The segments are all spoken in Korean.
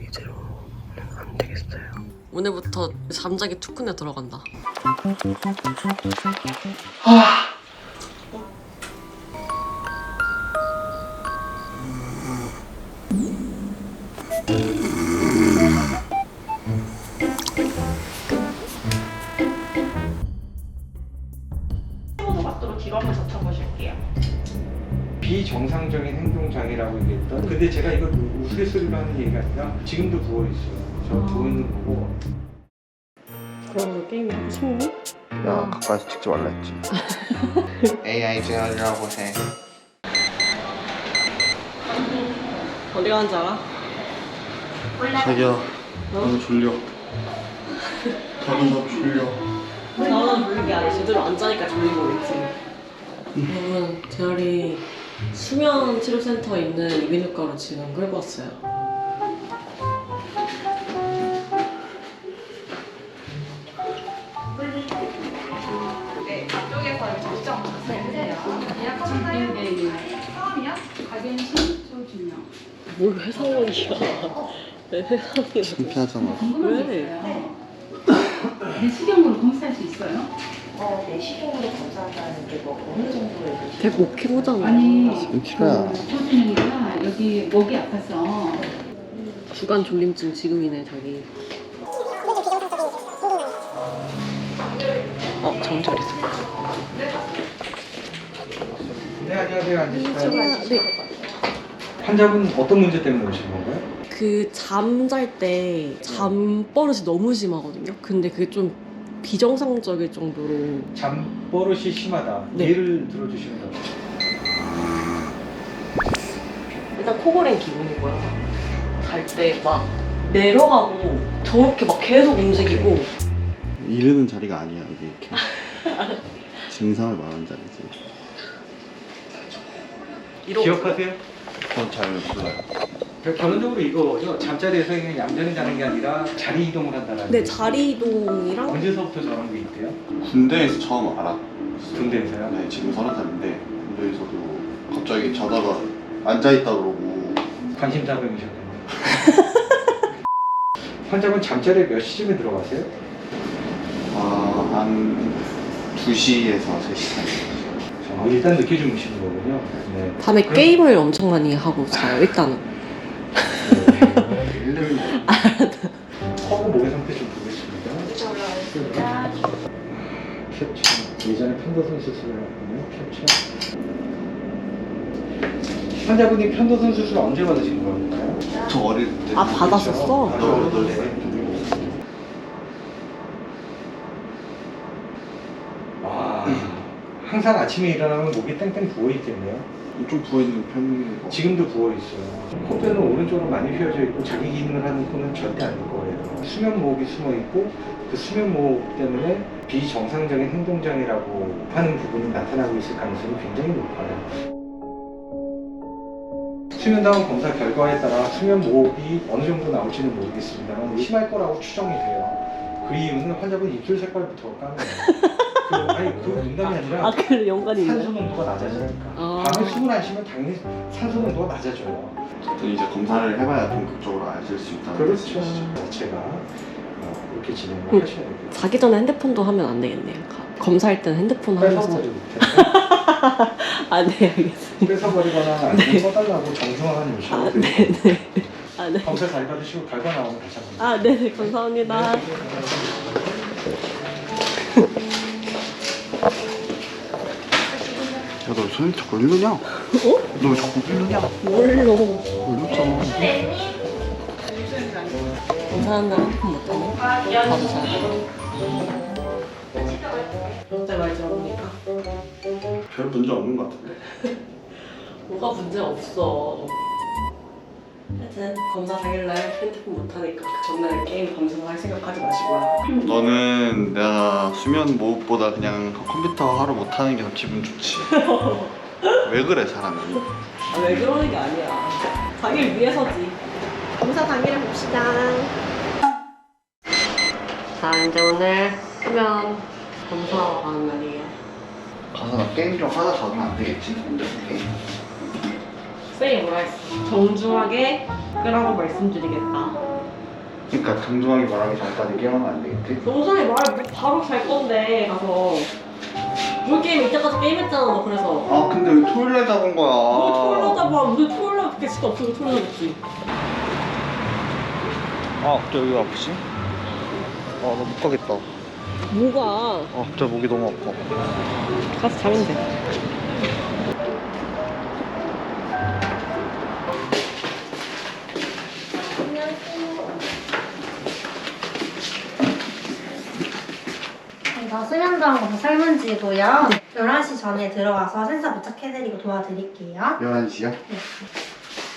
이대로 안 되겠어요. 오늘부터 잠자기 투큰에 들어간다. 각도로 뒤로 한번 젖혀보실게요. 비정상적인 행동 장애라고 얘기했던. 근데 제가 이거 우스갯소리로 하는 얘기가 아니라 지금도 부어 있어요. 저 부어 있는 거고. 그럼 게임 하고 싶니? 야 가까이서 찍지 말라 했지. AI 제어라고 해. 어디 가는지 알아? 자기야 너무 졸려. 자기 너무 졸려. 나는 졸린 게 아니라 제대로 안 자니까 졸린 거겠지. 여러분, 재열이 수면 치료센터에 있는 이비인후과로 지금 끌고 왔어요. 네, 앞쪽에서 접종 받으세요. 예약하셨나요? 네. 처음이요? 가겐신 소주요. 뭘 회사원이야. 왜 회사원이야? 창피하잖아. 왜? 내시경으로 검사할 수 있어요? 내시경으로 검사한다는 게 뭐 어느 정도의 105kg잖아. 아니, 키로야. 조준이가 여기 목이 아파서 주간 졸림증 지금이네, 자기. 정철 있어. 네, 안녕하세요. 앉으실까요? 네. 환자분 어떤 문제 때문에 오신 건가요? 그 잠잘 때 잠버릇이 너무 심하거든요. 근데 그게 좀 비정상적일 정도로 잠버릇이 심하다. 네. 예를 들어주시면 돼요. 일단 코골이는 기본이고요. 잘 때 막 내려가고 저렇게 막 계속 움직이고 이르는 자리가 아니야 여기 이렇게. 증상을 말하는 자리지. 이러고 기억하세요? 그건 잘 몰라요. 결론적으로 이거죠. 잠자리에서 그냥 얌전히 자는 게 아니라 자리 이동을 한다는. 네, 자리 이동이랑 언제서부터 저런 게 있대요? 군대에서 처음 알았어요. 군대에서요? 네, 지금 30살인데 군대에서도 갑자기 자다가 앉아있다 그러고. 관심사병이셨군요. 환자분 잠자리에 몇 시쯤에 들어가세요? 한 2시에서 3시 사이. 일단 늦게 주무시는 거군요. 네. 밤에 게임을 엄청 많이 하고 자요, 일단은. 허브 목의 상태 좀 보겠습니다. 캡처. 예전에 편도선 수술을 했군요. 캡처. 환자분이 편도선 수술 언제 받으신 건가요? 저 어릴 때. 아, 받았었어? 아, 네. 와, 항상 아침에 일어나면 목이 땡땡 부어 있겠네요. 좀 부어있는 편인 거. 지금도 부어 있어요. 코뼈는 오른쪽으로 많이 휘어져 있고 자기 기능을 하는 코는 절대 아닐 거예요. 수면 모혹이 숨어 있고 그 수면 모혹 때문에 비정상적인 행동 장애라고 하는 부분이 나타나고 있을 가능성이 굉장히 높아요. 수면다운 검사 결과에 따라 수면 모혹이 어느 정도 나올지는 모르겠습니다만 심할 거라고 추정이 돼요. 그 이유는 환자분 입술 색깔부터 까매요. 그 농담이 아니라 그래, 연관이 산소 있나요? 농도가 낮아지니까. 아. 밤에 숨을 안 쉬면 당연히 산소 농도가 낮아져요. 어쨌든 이제 검사를 해봐야 본격적으로 아실 수 있다는 그렇죠. 말씀이시죠. 자체가 이렇게 진행을 하셔야 돼요. 자기 전에 핸드폰도 하면 안 되겠네요. 검사할 때는 핸드폰 하면서. 뺏어버리고 아, 네, 알겠습니다. 뺏어버리거나 아니면 써달라고 정중한 요청을 드리고 네. 아, 네. 검사 잘 받으시고 결과 나오면 다시 한번. 아, 네, 감사합니다. 야, 너 손이 자꾸 일르냐? 어? 너 왜 자꾸 일르냐? 뭘로. 일렀잖아. 검사하는 날 핸드폰 못하네. 봐도 잘. 내 말 들어보니까. 별 문제 없는 것 같은데. 뭐가 문제 없어. 하여튼 검사 당일날 핸드폰 못하니까 그 전날 게임 밤새서 할 생각하지 마시고요. 너는 내가 수면 모흡보다 그냥 컴퓨터 하루 못하는 게 더 기분 좋지. 왜 그래 사람이? 아, 왜 그러는 게 아니야. 당일 위해서지. 검사 당일에 봅시다. 자, 이제 오늘 수면 검사하러 가는 날이에요. 가서 나 게임 좀 하다 자면 안 되겠지? 혼자서 게임. 쌤이 뭐라 했어? 정중하게 끄라고 말씀드리겠다. 그러니까 정중하게 말하기 전까지 깨우면 안 되겠지? 정중하게 말해 바로 잘 건데 가서 물게임 이때까지 게임했잖아 너 그래서. 아 근데 왜 토요일날 잡은 거야? 너 토요일날 잡아. 오늘 토요일날 밖에 시간 없어서 토요일날 잡지. 아 갑자기 여기 아프지? 아 나 못 가겠다. 뭐가? 아 갑자기 목이 너무 아파. 가서 자면 돼. 이거 수면도하고 설문지고요. 11시 전에 들어와서 센서 부착해드리고 도와드릴게요. 11시야?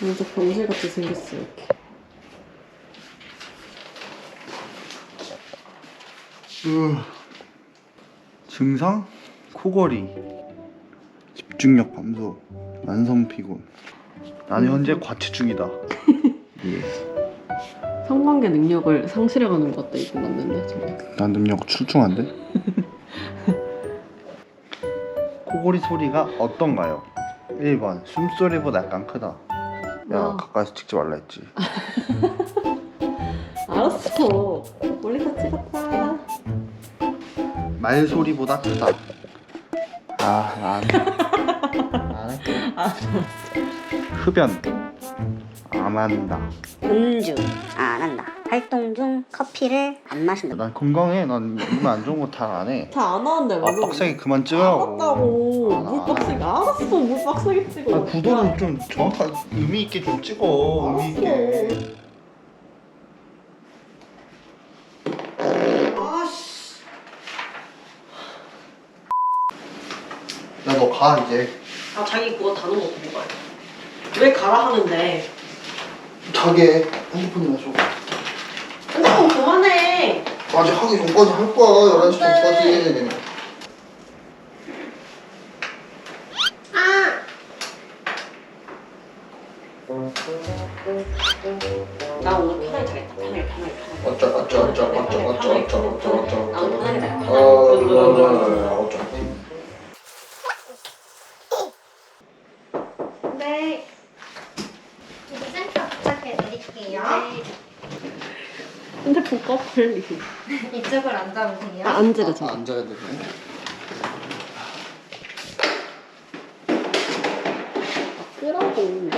먼저 병실같이 생겼어 이렇게. 증상? 코골이, 집중력 감소, 만성 피곤. 나는 현재 과체 중이다. 예. 성관계 능력을 상실해가는 것 같다 이거 맞는데 지금. 난 능력 출중한데? 코골이 소리가 어떤가요? 1번 숨소리보다 약간 크다. 야 와. 가까이서 찍지 말라 했지. 알았어. 멀리서 찍었다. 말소리보다 크다. 안 할게. 흡연 안 한다. 음주 안 한다. 활동 중 커피를 안 마신다. 난 건강해. 난 몸에 안 좋은 거 다 안 해. 다 안 하는데 왜 아 그래? 빡세게 그만 찍으라고. 알았다고. 아, 물 빡세게. 알았어. 물 빡세게 찍어. 아, 구도를 좀 정확하게 의미 있게 좀 찍어. 의미 있게. 아씨. 야 너 가 이제. 아 자기 그거 다는 것도 뭐가 왜 가라 하는데? 자게 핸드폰이나 줘. 핸드폰 그만해. 아직 하기 전까지 할 거야. 11시 전까지. 나 오늘 편하게 자겠다. 편하게. 어쩌. 나 오늘 편하게 자겠다. 어쩌. 네. 이제 센서 부착해드릴게요. 핸드폰 꺼 빨리. 이쪽으로 앉아보세요. 앉으래 저. 앉아야 되네. 끄라고.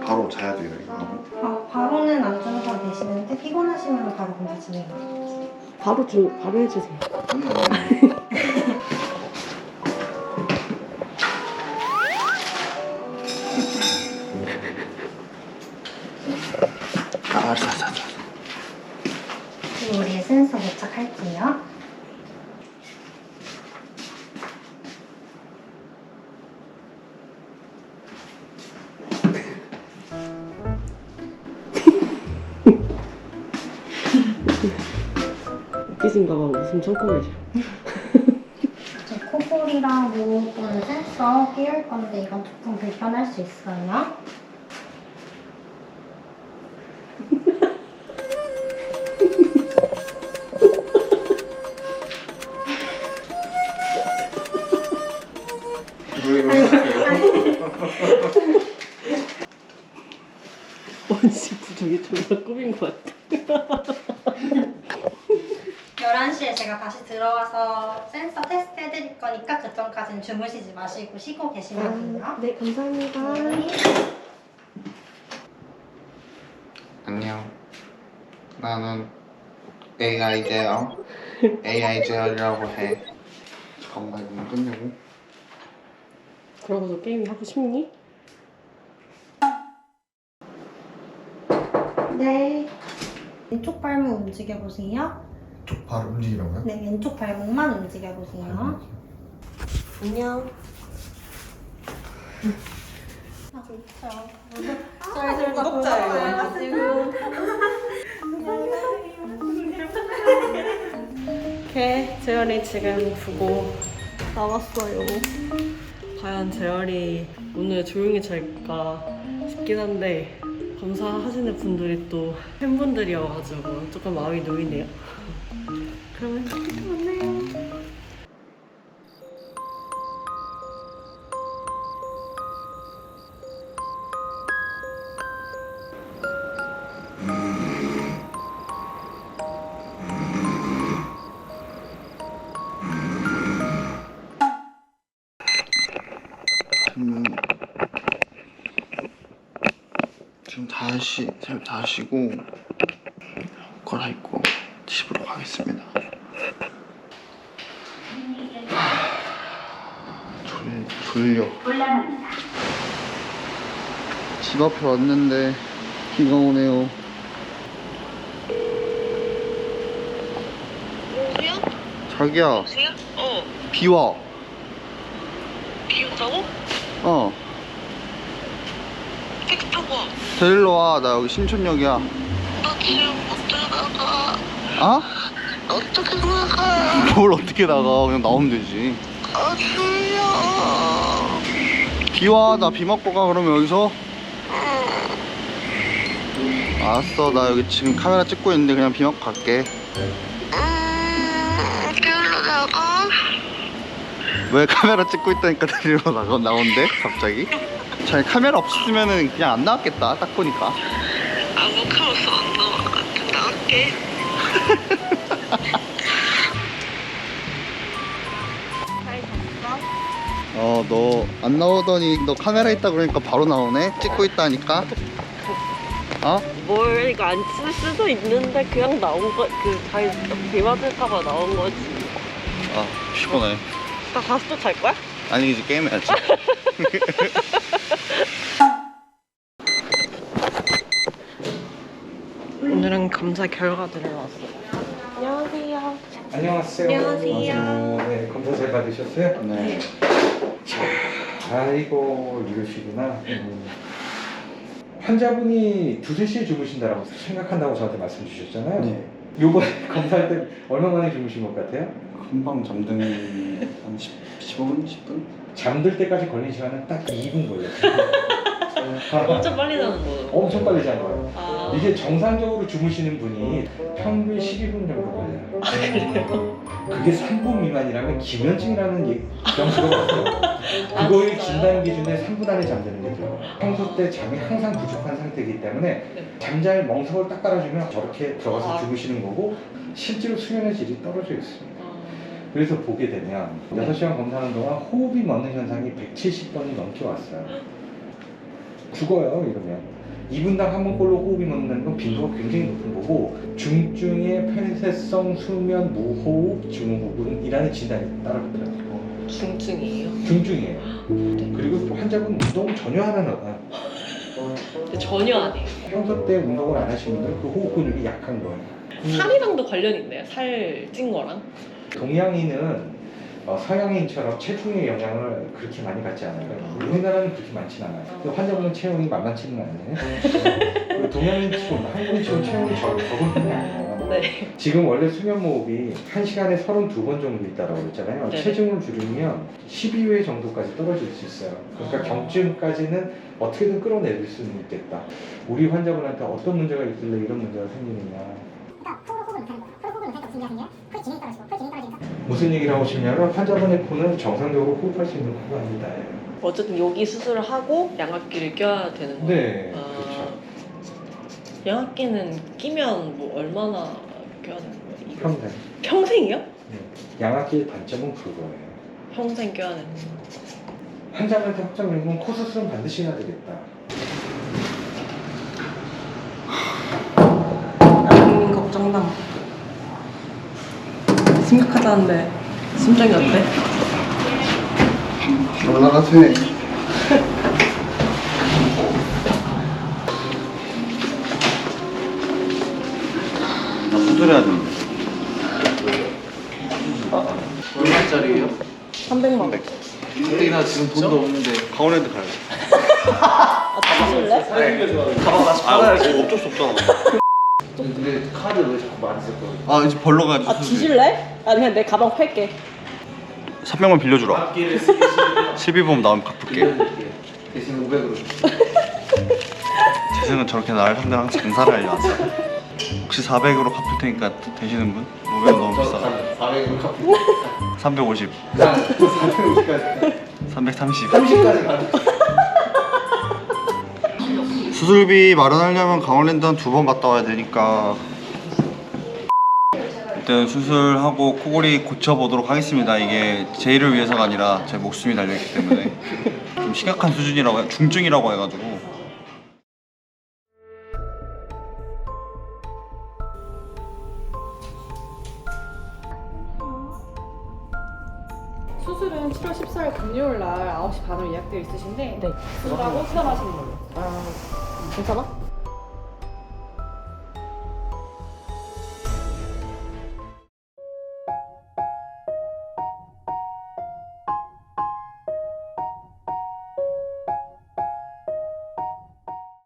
바로 자야 돼요 이거. 바로는 안 주무셔도 되시는데 피곤하시면 바로 검사 진행해드릴게요. 바로 해주세요. 알았어. 그리고 우리 센서 부착할게요. 웃기신가 봐. 웃음 청구해줘. 이제 코골이랑 무호흡은 센서 끼울 건데 이건 조금 불편할 수 있어요. 원씨 저기 졸라 꾸민 것 같아. 11시에 제가 다시 들어와서 센서 테스트 해드릴 거니까 그 전까지는 주무시지 마시고 쉬고 계시면 돼요. 네 감사합니다. 네. 안녕. 나는 AI 제어. AI 제어라고 해. 잠깐만 이거 끝내고. 그러고서 게임 하고 싶니? 네. 왼쪽 발목 움직여보세요. 발 움직이라고요? 네, 왼쪽 발목만 움직여보세요. 안녕. 아, 좋죠. 저희들 구독자예요. 이렇게 재열이 지금 보고 나왔어요. 과연 재열이 오늘 조용히 잘까 싶긴 한데 검사하시는 분들이 또 팬분들이어가지고 조금 마음이 놓이네요. 그러면 또 만나요. 지금 다 쉬고 갈아입고 집으로 가겠습니다. 졸려. 집 앞에 왔는데 비가 오네요. 여보세요? 자기야, 여보세요? 비 와. 비 온다고? 어, 택시 타고 와. 데리러 와. 나 여기 신촌역이야. 나 지금 어떻게 나가? 아? 어떻게 나가? 뭘 어떻게 나가? 그냥 나오면 되지. 아, 졸려. 비 와. 나 비 맞고 가. 그러면 여기서. 알았어. 나 여기 지금 카메라 찍고 있는데 그냥 비 맞고 갈게. 데리러 나가? 왜 카메라 찍고 있다니까 데리러 나온대? 갑자기? 자, 카메라 없었으면은 그냥 안 나왔겠다. 딱 보니까. 아무 카메라 없어. 안 나와. 나갈게. 너 안 나오더니 너 카메라 있다 그러니까 바로 나오네? 찍고 있다니까? 어? 뭘 이거 안 쓸 수도 있는데 그냥 나온 거, 비 맞을까봐 나온 거지. 아, 피곤해. 나 가서 또 잘 거야? 아니, 이제 게임해야지. 오늘은 검사 결과들을 왔어요. 안녕하세요. 안녕하세요. 안녕하세요. 네, 검사 잘 받으셨어요? 네. 자, 아이고 이러시구나. 환자분이 2-3시에 주무신다고 생각한다고 저한테 말씀 주셨잖아요. 네. 요번에 검사할 때 얼마 만에 주무신 것 같아요? 금방 잠든 한 15분? 10분? 잠들 때까지 걸린 시간은 딱 2분 걸렸어요. 엄청 빨리 자는 거. 엄청 빨리 잔 거예요. 아, 이게 정상적으로 주무시는 분이 평균 12분 정도 걸려요. 그래요? 그게 3분 미만이라면 기면증이라는 병수가 왔어요. 그거의 진짜요? 진단 기준에 3분 안에 잠드는 게 들어요. 평소 때 잠이 항상 부족한 상태이기 때문에 잠잘 멍석을 딱 깔아주면 저렇게 들어가서 아. 주무시는 거고 실제로 수면의 질이 떨어져 있습니다. 아, 그래서 보게 되면 6시간 검사하는 동안 호흡이 멎는 현상이 170번이 넘게 왔어요. 죽어요 이러면. 2분당 한 번꼴로 호흡이 멎는다는 건 빈도가 굉장히 높은 거고 중증의 폐쇄성 수면 무호흡 증후군이라는 진단이 따라붙어요. 중증이에요? 중증이에요. 그리고 또 환자분 운동을 전혀 안 하나 봐. 근데 전혀 아니에요. 평소 때 운동을 안 하시는 분들은 그 호흡 근육이 약한 거예요. 살이랑도 관련이 있나요? 살 찐 거랑? 동양인은 서양인처럼 체중의 영향을 그렇게 많이 받지 않아요. 우리나라는 그렇게 많진 않아요. 근데 환자분은 체형이 만만치는 않네. 동양인처럼 한국인처럼 체형이 적은 편이 아니에요. 네. 지금 원래 수면무호흡이 1시간에 32번 정도 있다고 그랬잖아요. 네. 체중을 줄이면 12회 정도까지 떨어질 수 있어요. 그러니까 경증까지는 어떻게든 끌어내릴 수는 있겠다. 우리 환자분한테 어떤 문제가 있길래 이런 문제가 생기느냐. 무슨 얘기를 하고 싶냐면 환자분의 코는 정상적으로 호흡할 수 있는 코가 아니다. 어쨌든 여기 수술을 하고 양압기를 껴야 되는 거예요? 네, 아, 그렇죠. 양압기는 끼면 뭐 얼마나 껴야 되는 거예요? 이거? 평생. 평생이요? 네. 양압기의 단점은 그거예요. 평생 껴야 되는 거. 환자분한테 확정되면 코 수술은 반드시 해야 되겠다. 국민 걱정당. 심각하다는데 심정이 어때? 올라가세요. 나 수술해야 되는데. 얼마짜리예요? 300만. 근데 나 지금 돈도 없는데. 강원랜드 가야지. 아, 주실래? 가방 다시 팔아야지. 어쩔 수 없잖아. 근데 카드 왜 자꾸 많이 쓸 거야? 이제 벌러 가야지. 아, 주실래? 아, 그냥 내 가방 팔게. 300만 빌려주라. 앞길을 쓰기 12번 나오면 갚을게. 빌려줄게. 대신 500으로. 이승은 저렇게 나를 상대로 항상 장사를 하려 하세요. 혹시 400으로 갚을 테니까 되시는 분? 500은 너무 비싸다. 400으로 카피. 350, 450까지. 330. 30까지 가는. 수술비 마련하려면 강원랜드 한 2번 갔다 와야 되니까 일단 수술하고 코골이 고쳐보도록 하겠습니다. 이게 제이를 위해서가 아니라 제 목숨이 달려있기 때문에 좀 심각한 수준이라고 중증이라고 해가지고. 수술은 7월 14일 금요일 날 9시 반으로 예약되어 있으신데 수술하고 퇴원하시는 걸로. 괜찮아?